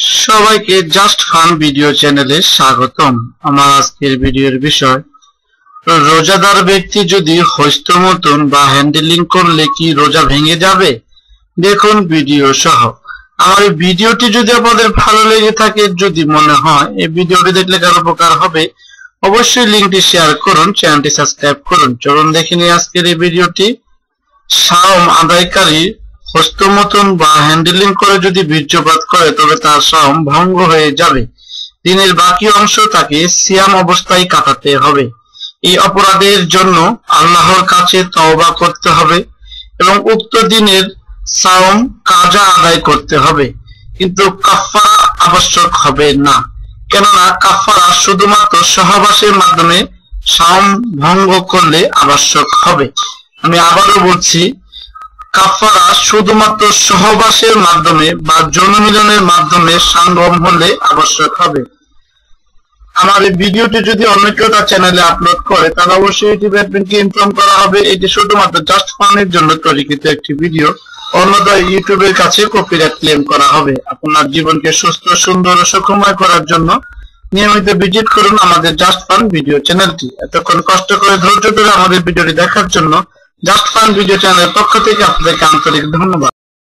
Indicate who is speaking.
Speaker 1: সবাইকে just fun video চ্যানেলে স্বাগতম। আমার আজকের ভিডিওর বিষয়, রোজাদার ব্যক্তি যদি হস্তমৈথুন বা হ্যান্ডেলিং করলে কি রোজা ভেঙে যাবে? দেখুন ভিডিও সহ। আমার এই ভিডিওটি যদি আপনাদের ভালো লেগে থাকে, যদি মনে হয় এই ভিডিওটি দেখলে কারো উপকার হবে, অবশ্যই লিঙ্কটি শেয়ার করুন, চ্যানেলটি সাবস্ক্রাইব করুন। চলুন দেখে নিই আজকের এই ভিডিওটি। সাওম আদায়কারী হস্তমৈথুন বা হ্যান্ডেলিং করে যদি বীর্যপাত করে, তবে তার সাওম ভঙ্গ হয়ে যাবে। দিনের বাকি অংশ তাকে সিয়াম অবস্থায় কাটাতে হবে। এই অপরাধের জন্য আল্লাহর কাছে তওবা করতে হবে এবং উক্ত দিনের সাওম কাজা আদায় করতে হবে, কিন্তু কাফারা আবশ্যক হবে না। কেননা কাফারা শুধুমাত্র সহবাসের মাধ্যমে সাওম ভঙ্গ করলে আবশ্যক হবে। আমি আবারও বলছি, কাফারা শুধুমাত্র সহবাসের মাধ্যমে বা যৌন মিলনের মাধ্যমে সঙ্গম হলে আবশ্যক হবে। আমার এই ভিডিওটি যদি অন্য কেউ তার চ্যানেলে আপলোড করে, তাহলে অবশ্যই ইউটিউব অ্যাডমিনকে ইনফর্ম করা হবে। এটি শুধুমাত্র জাস্ট ফানের জন্য তৈরিকৃত একটি ভিডিও, অন্যথায় ইউটিউবের কাছে কপিরাইট ক্লেম করা হবে। আপনার জীবনকে সুস্থ, সুন্দর ও সুখময় করার জন্য নিয়মিত ভিজিট করুন আমাদের জাস্ট ফান ভিডিও চ্যানেলটি। এতক্ষণ কষ্ট করে ধৈর্য ধরে আমাদের ভিডিওটি দেখার জন্য জাস্ট ফান ভিডিও চ্যানেলের পক্ষ থেকে আপনাদেরকে আন্তরিক ধন্যবাদ।